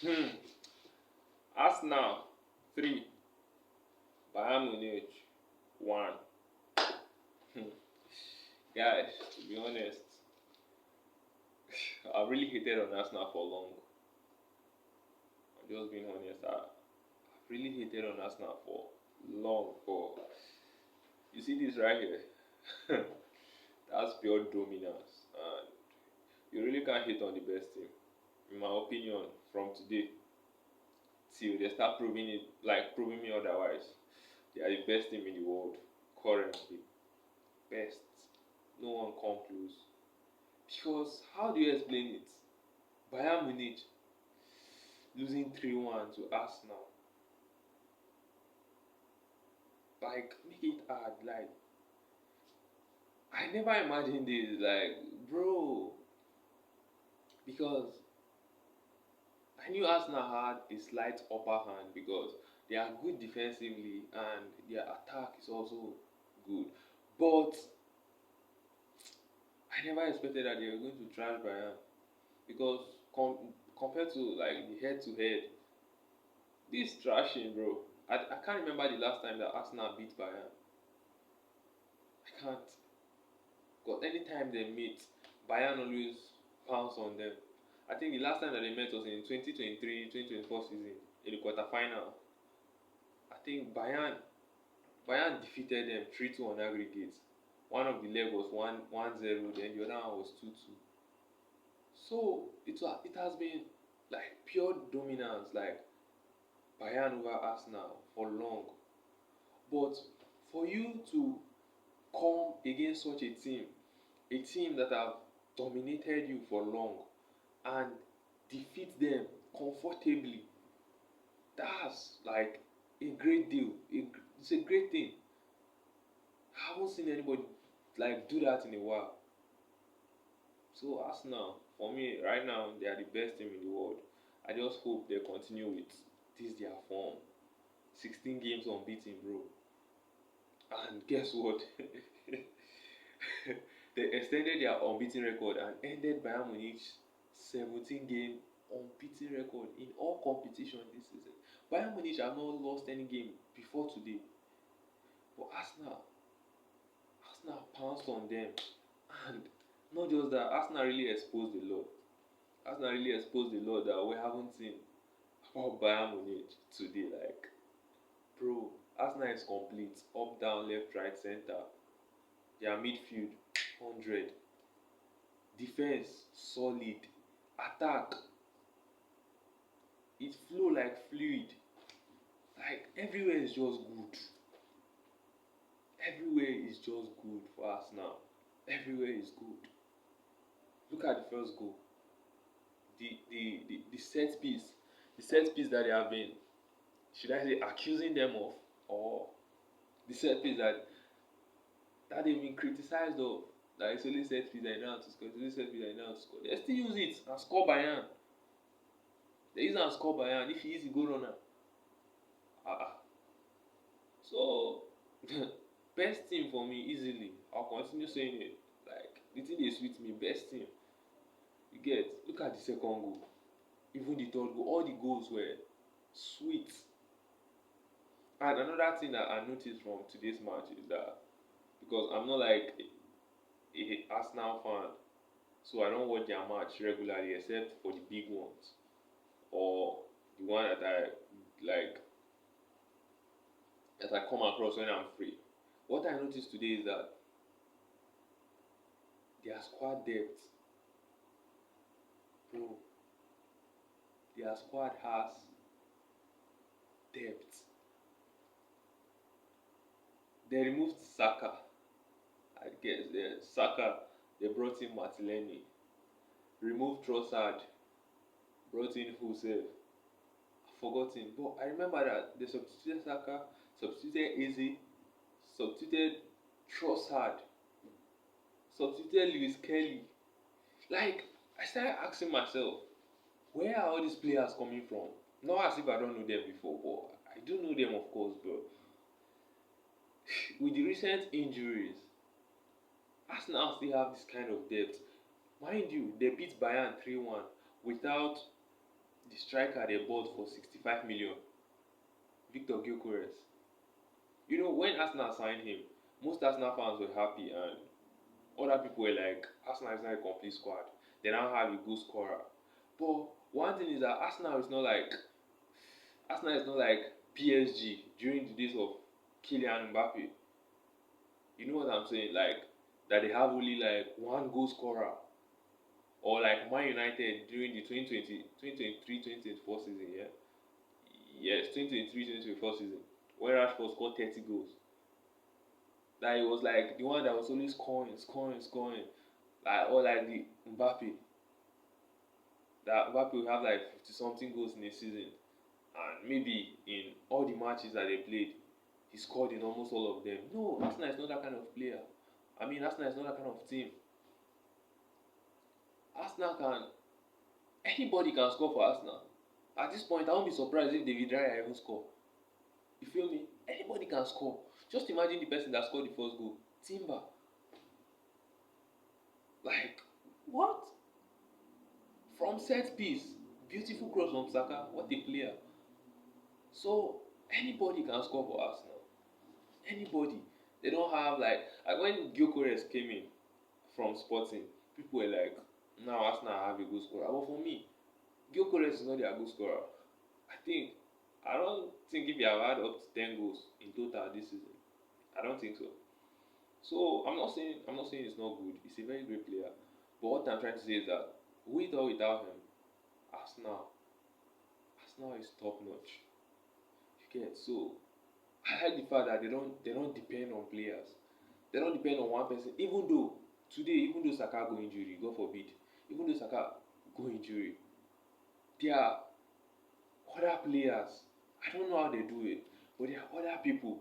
Hmm. Arsenal 3, Bayern Munich 1. Hmm. Guys, to be honest, I really hated on Arsenal for long. I'm just being honest. I've really hated on Arsenal for long. But you see this right here? That's pure dominance. And you really can't hate on the best team. In my opinion, from today till they start proving it, like proving me otherwise. They are the best team in the world currently. Best. No one come close. Because how do you explain it? Bayern Munich losing 3-1 to Arsenal. Like, make it hard. Like, I never imagined this. Like, bro. Because I knew Arsenal had a slight upper hand because they are good defensively and their attack is also good. But I never expected that they were going to trash Bayern because compared to like the head to head, this trashing, bro. I can't remember the last time that Arsenal beat Bayern. I can't. Because anytime they meet, Bayern always pounce on them. I think the last time that they met was in 2023-2024 season in the quarterfinal. I think Bayern defeated them 3-2 on aggregate. One of the leg was 1-0, then the other one was 2-2. So it has been like pure dominance, like Bayern over Arsenal for long. But for you to come against such a team that have dominated you for long, and defeat them comfortably, that's like a great deal. It's a great thing. I haven't seen anybody like do that in a while. So Arsenal, for me, right now, they are the best team in the world. I just hope they continue with this their form. 16 games unbeaten, bro. And guess what? They extended their unbeaten record and ended Bayern Munich's 17 game unbeaten record in all competitions this season. Bayern Munich have not lost any game before today. But Arsenal pounced on them. And not just that, Arsenal really exposed the lot. Arsenal really exposed the lot that we haven't seen about Bayern Munich today. Like, bro, Arsenal is complete. Up, down, left, right, center. Their midfield, 100. Defense, solid. Attack, it flow like fluid. Like, everywhere is just good. Everywhere is just good for us now. Everywhere is good. Look at the first goal. The set piece. The set piece that they have been, should I say, accusing them of, or the set piece that they've been criticized of. That it's only set piece that they know how to score. It's only set piece that they know how to score. They still use it and score by hand. They use it and score by hand. If he is a goal runner. Uh-uh. So best team for me easily. I'll continue saying it. Like the thing dey sweet me, best team. You get, look at the second goal, even the third goal, all the goals were sweet. And another thing that I noticed from today's match is that because I'm not like a Arsenal fan, so I don't watch their match regularly except for the big ones or the one that I like that I come across when I'm free. What I noticed today is that their squad depth, bro, their squad has depth. They removed Saka. I guess Saka. They brought in Martinelli. Removed Trossard. Brought in who forgotten. But I remember that they substituted Saka, substituted Eze, substituted Trossard, substituted Lewis Kelly. Like, I started asking myself, where are all these players coming from? Not as if I don't know them before, but I do know them, of course, but with the recent injuries, Arsenal still have this kind of depth. Mind you, they beat Bayern 3-1 without the striker they bought for 65 million, Victor Gyökeres. You know, when Arsenal signed him, most Arsenal fans were happy, and other people were like, Arsenal is not a complete squad. They don't have a good scorer. But one thing is that Arsenal is not like PSG during the days of Kylian Mbappe. You know what I'm saying? Like that they have only like one goal scorer, or like Man United during the 2023-2024 season. Yeah, yes, 2023-2024 season, where Rashford scored 30 goals. That it was like the one that was only scoring, like or like the Mbappe. That Mbappe will have like 50 something goals in a season, and maybe in all the matches that they played, he scored in almost all of them. No, Arsenal is not that kind of player. I mean, Arsenal is not that kind of team. Arsenal can Anybody can score for Arsenal. At this point, I won't be surprised if David Raya even score. You feel me? Anybody can score. Just imagine the person that scored the first goal, Timber. Like what? From set piece, beautiful cross from Saka. What a player! So anybody can score for Arsenal. Anybody. They don't have like when Gyökeres came in from Sporting, people were like, now Arsenal have a good scorer. But for me, Gyökeres is not their good scorer. I think I don't think if you have had up to 10 goals in total this season. I don't think so. So I'm not saying it's not good. He's a very great player. But what I'm trying to say is that with or without him, Arsenal Arsenal is top notch. You get so I like the fact that they don't depend on players. They don't depend on one person. Even though today, even though Saka go injury, God forbid, even though Saka go injury, there are other players. I don't know how they do it, but there are other people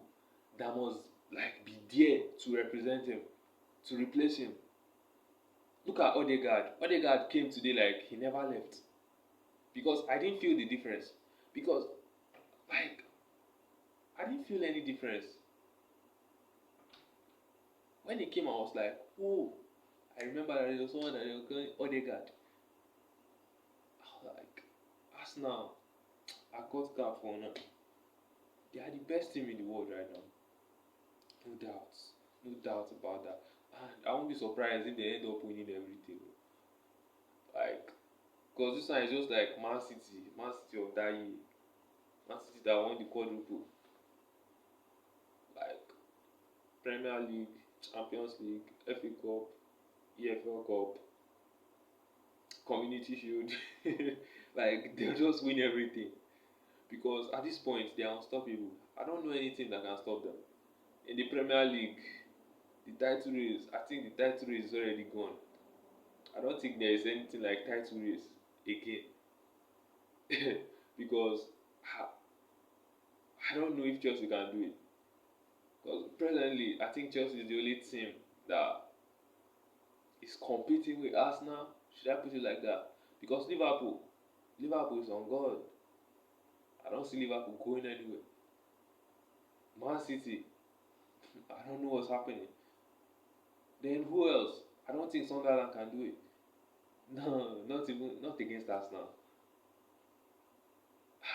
that must like be there to represent him, to replace him. Look at Odegaard. Odegaard came today like he never left because I didn't feel the difference. Because like I didn't feel any difference when he came. I was like, oh, I remember that there was someone that they were calling Odegaard. I was like, Arsenal, I got that for now. They are the best team in the world right now. No doubt. No doubt about that. And I won't be surprised if they end up winning everything. Like, because this one is just like Man City. Man City of that year. Man City that won the quadruple. Like, Premier League, Champions League, FA Cup, EFL Cup, Community Shield. Like, they'll just win everything. Because at this point, they are unstoppable. I don't know anything that can stop them. In the Premier League, the title race, I think the title race is already gone. I don't think there is anything like title race again. Because I don't know if Chelsea can do it. Because presently, I think Chelsea is the only team that is competing with Arsenal. Should I put it like that? Because Liverpool is on God. I don't see Liverpool going anywhere. Man City, I don't know what's happening. Then who else? I don't think Sunderland can do it. No, not against Arsenal.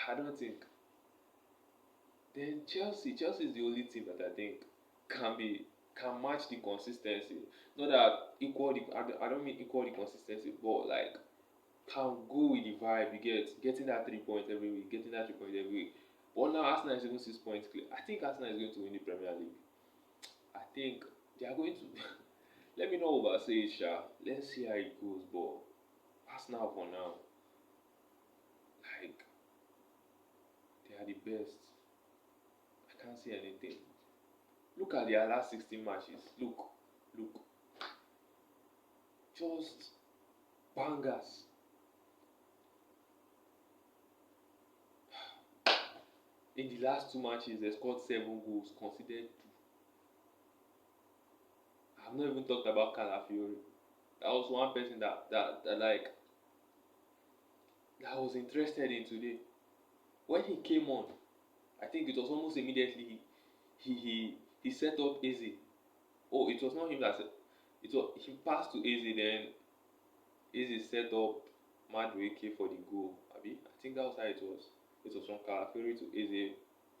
I don't think. Then Chelsea is the only team that I think can match the consistency. Not that equal the I don't mean equal the consistency, but like can go with the vibe you getting that 3 points every week, getting that 3 points every week. But now Arsenal is even 6 points clear. I think Arsenal is going to win the Premier League. I think they are going to. Let me not oversay it, Sha. Let's see how it goes. But Arsenal for now, like they are the best. I can't see anything. Look at their last 16 matches. Look, just bangers. In the last two matches, they scored 7 goals, conceded 2. I've not even talked about Calafiori. That was one person that like that I was interested in today. When he came on, I think it was almost immediately he set up Eze. Oh, it was not him that set, it was he passed to Eze, then Eze set up Madueke for the goal. Abi, I think that was how it was. It was from Calaferi to Eze,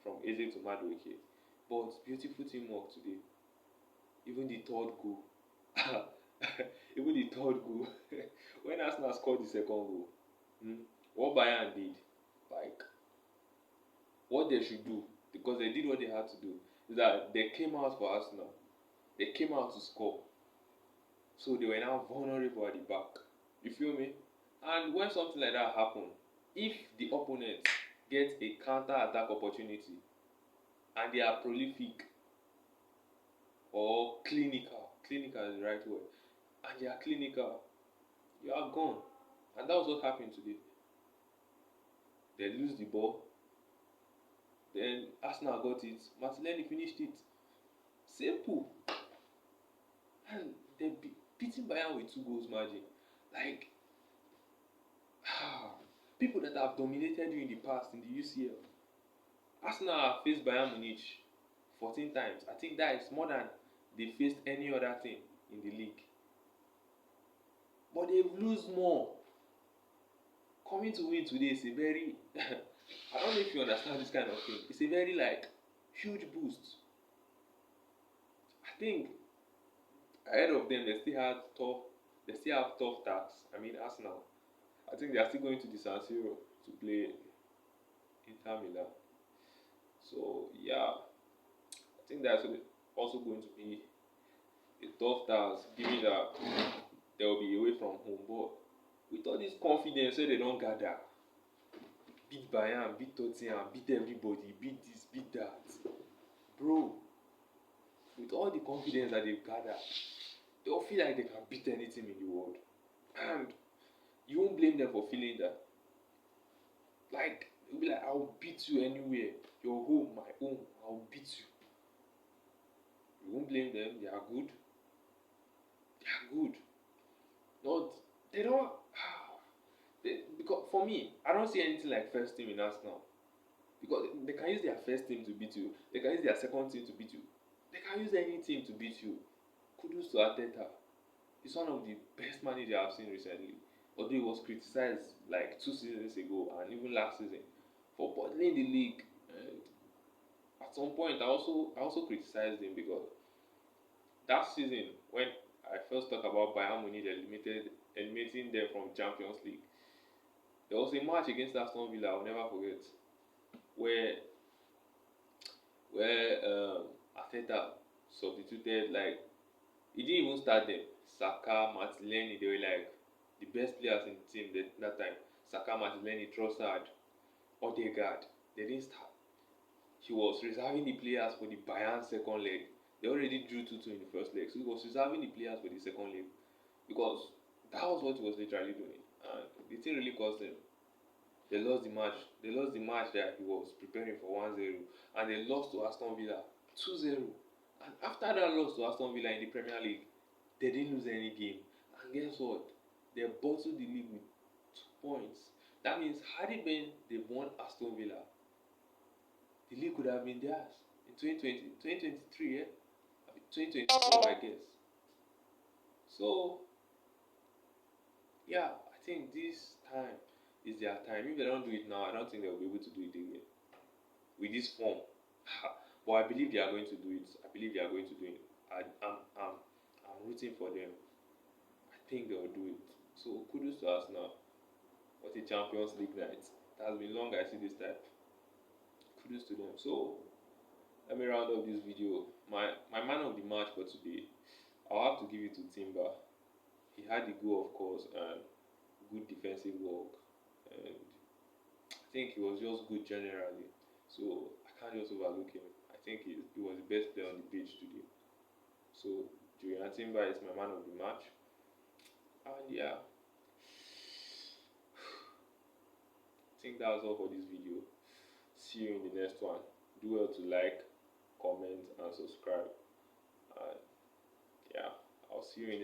from Eze to Madueke. But beautiful teamwork today. Even the third goal. Even the third goal. When Arsenal scored the second goal, hmm, what Bayern did, like what they should do, because they did what they had to do, is that they came out for Arsenal. They came out to score. So they were now vulnerable at the back. You feel me? And when something like that happens, if the opponent gets a counter attack opportunity and they are prolific or clinical is the right word, and they are clinical, you are gone. And that was what happened today. They lose the ball, then Arsenal got it, Martinelli finished it. Simple. And they beating Bayern with 2 goals margin. Like, people that have dominated you in the past in the UCL. Arsenal have faced Bayern Munich 14 times. I think that is more than they faced any other team in the league. But they've lose more. Coming to win today is a very I don't know if you understand this kind of thing. It's a very like huge boost. I think ahead of them they still have tough tasks. I mean Arsenal. I think they are still going to the San Siro to play Inter Milan. So yeah, I think that's also going to be a tough task given that they will be away from home. But with all this confidence, say they don't gather, beat Bayern, beat Tottenham, beat everybody, beat this, beat that, bro. With all the confidence that they've gathered, they will feel like they can beat any team in the world, and you won't blame them for feeling that. Like you'll be like, I'll beat you anywhere, your home, my home, I'll beat you. You won't blame them. They are good. They are good. Not they don't. Because for me, I don't see anything like first team in Arsenal. Because they can use their first team to beat you. They can use their second team to beat you. They can use any team to beat you. Kudos to Arteta. He's one of the best managers I've seen recently. Although he was criticized like 2 seasons ago and even last season for bottling the league. And at some point, I also criticized him because that season when I first talked about Bayern Munich eliminating them from Champions League, there was a match against Aston Villa I'll never forget, where Arteta substituted, like he didn't even start them. Saka, Martinelli, they were like the best players in the team that time. Saka, Martinelli, Trossard, Odegaard. They didn't start. He was reserving the players for the Bayern second leg. They already drew 2-2 in the first leg, so he was reserving the players for the second leg because that was what he was literally doing, and the thing really cost them. They lost the match. They lost the match that he was preparing for 1-0, and they lost to Aston Villa 2-0. And after that loss to Aston Villa in the Premier League, they didn't lose any game. And guess what? They bottled the league with 2 points. That means had it been they won Aston Villa, the league could have been theirs in 2023, yeah? 2024, I guess. So, yeah, I think this time is their time. If they don't do it now, I don't think they'll be able to do it again with this form. But I believe they are going to do it. I believe they are going to do it. I'm rooting for them. I think they'll do it. So kudos to us now. What a Champions League night. It has been long I see this type. Kudos to them. So let me round up this video. My man of the match for today, I'll have to give it to Timber. He had the goal, of course, and good defensive work. And I think he was just good generally. So I can't just overlook him. I think he was the best player on the pitch today. So Julian Timber is my man of the match. And yeah, I think that's all for this video. See you in the next one. Do well to like, comment, and subscribe. And yeah, I'll see you in the next